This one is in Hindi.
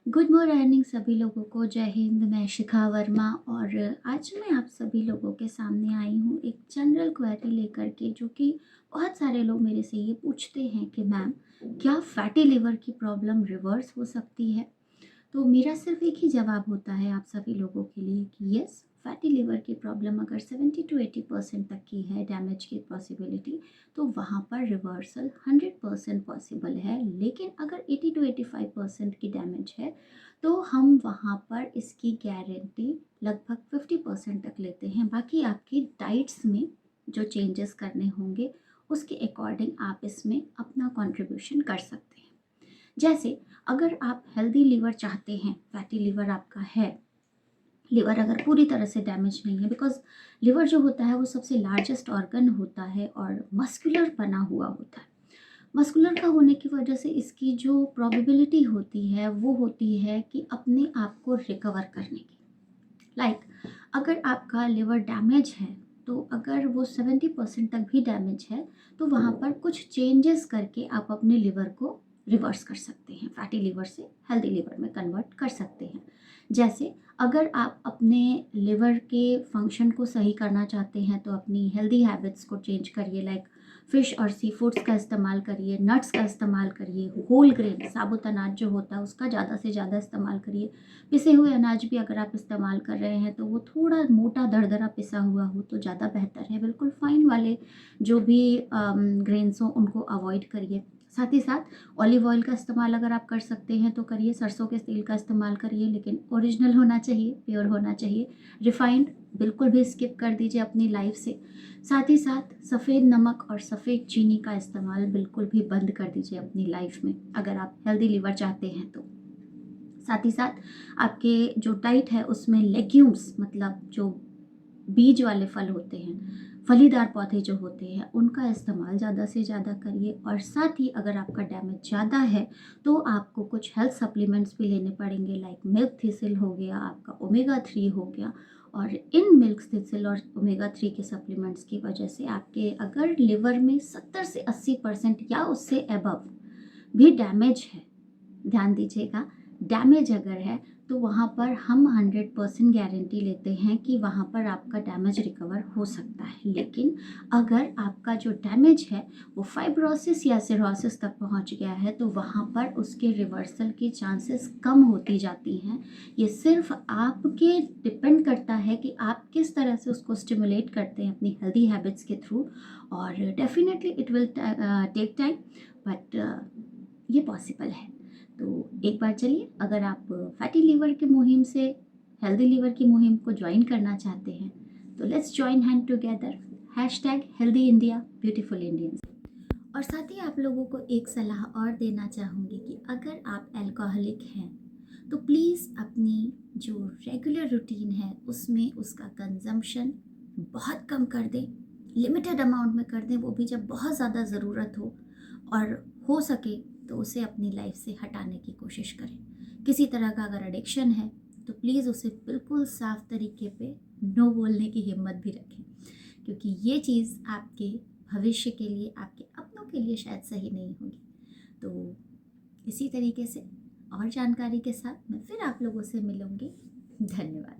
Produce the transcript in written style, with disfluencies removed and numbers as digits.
गुड मॉर्निंग सभी लोगों को। जय हिंद। मैं शिखा वर्मा और आज मैं आप सभी लोगों के सामने आई हूँ एक जनरल क्वेरी लेकर के, जो कि बहुत सारे लोग मेरे से ये पूछते हैं कि मैम, क्या फैटी लिवर की प्रॉब्लम रिवर्स हो सकती है। तो मेरा सिर्फ एक ही जवाब होता है आप सभी लोगों के लिए कि यस, फैटी लिवर की प्रॉब्लम अगर 70 to 80% तक की है डैमेज की पॉसिबिलिटी, तो वहाँ पर रिवर्सल 100% पॉसिबल है। लेकिन अगर 80 to 85% की डैमेज है तो हम वहाँ पर इसकी गारंटी लगभग 50% तक लेते हैं। बाकी आपकी डाइट्स में जो चेंजेस करने होंगे उसके अकॉर्डिंग आप इसमें अपना कंट्रीब्यूशन कर सकते हैं। जैसे अगर आप हेल्दी लिवर चाहते हैं, फैटी लिवर आपका है, लिवर अगर पूरी तरह से डैमेज नहीं है, बिकॉज लिवर जो होता है वो सबसे लार्जेस्ट ऑर्गन होता है और मस्कुलर बना हुआ होता है। मस्कुलर का होने की वजह से इसकी जो प्रोबेबिलिटी होती है वो होती है कि अपने आप को रिकवर करने की। अगर आपका लिवर डैमेज है तो अगर वो 70% तक भी डैमेज है तो वहाँ पर कुछ चेंजेस करके आप अपने लिवर को रिवर्स कर सकते हैं, फैटी लिवर से हेल्दी लिवर में कन्वर्ट कर सकते हैं। जैसे अगर आप अपने लिवर के फंक्शन को सही करना चाहते हैं तो अपनी हेल्दी हैबिट्स को चेंज करिए। फ़िश और सी फूड्स का इस्तेमाल करिए, नट्स का इस्तेमाल करिए, होल ग्रेन साबुत अनाज जो होता है उसका ज़्यादा से ज़्यादा इस्तेमाल करिए। पिसे हुए अनाज भी अगर आप इस्तेमाल कर रहे हैं तो वो थोड़ा मोटा दरदरा पिसा हुआ हो तो ज़्यादा बेहतर है। बिल्कुल फाइन वाले जो भी ग्रेन्स हों उनको अवॉइड करिए। साथ ही साथ ऑलिव ऑयल का इस्तेमाल अगर आप कर सकते हैं तो करिए, सरसों के तेल का इस्तेमाल करिए, लेकिन ओरिजिनल होना चाहिए, प्योर होना चाहिए। रिफाइंड बिल्कुल भी स्किप कर दीजिए अपनी लाइफ से। साथ ही साथ सफ़ेद नमक और सफ़ेद चीनी का इस्तेमाल बिल्कुल भी बंद कर दीजिए अपनी लाइफ में अगर आप हेल्दी लिवर चाहते हैं तो। साथ ही साथ आपके जो डाइट है उसमें लेग्यूम्स, मतलब जो बीज वाले फल होते हैं, फलीदार पौधे जो होते हैं, उनका इस्तेमाल ज़्यादा से ज़्यादा करिए। और साथ ही अगर आपका डैमेज ज़्यादा है तो आपको कुछ हेल्थ सप्लीमेंट्स भी लेने पड़ेंगे, लाइक मिल्क थिसिल हो गया, आपका ओमेगा 3 हो गया। और इन मिल्क थिसिल और ओमेगा 3 के सप्लीमेंट्स की वजह से आपके अगर लिवर में 70 से 80% या उससे अबव भी डैमेज है, ध्यान दीजिएगा, डैमेज अगर है तो वहाँ पर हम 100% गारंटी लेते हैं कि वहाँ पर आपका डैमेज रिकवर हो सकता है। लेकिन अगर आपका जो डैमेज है वो फाइब्रोसिस या सिरोसिस तक पहुँच गया है तो वहाँ पर उसके रिवर्सल की चांसेस कम होती जाती हैं। ये सिर्फ आपके डिपेंड करता है कि आप किस तरह से उसको स्टिमुलेट करते हैं अपनी हेल्दी हैबिट्स के थ्रू। और definitely it will take time, but ये पॉसिबल है। तो एक बार चलिए, अगर आप फैटी लिवर की मुहिम से हेल्दी लिवर की मुहिम को ज्वाइन करना चाहते हैं तो let's join hand together. Hashtag healthy India, beautiful Indians. और साथ ही आप लोगों को एक सलाह और देना चाहूँगी कि अगर आप अल्कोहलिक हैं तो प्लीज़ अपनी जो रेगुलर रूटीन है उसमें उसका कंजम्पशन बहुत कम कर दें, लिमिटेड अमाउंट में कर दें, वो भी जब बहुत ज़्यादा ज़रूरत हो हो सके तो उसे अपनी लाइफ से हटाने की कोशिश करें। किसी तरह का अगर एडिक्शन है तो प्लीज़ उसे बिल्कुल साफ तरीके पे नो बोलने की हिम्मत भी रखें, क्योंकि ये चीज़ आपके भविष्य के लिए, आपके अपनों के लिए शायद सही नहीं होगी। तो इसी तरीके से और जानकारी के साथ मैं फिर आप लोगों से मिलूंगी। धन्यवाद।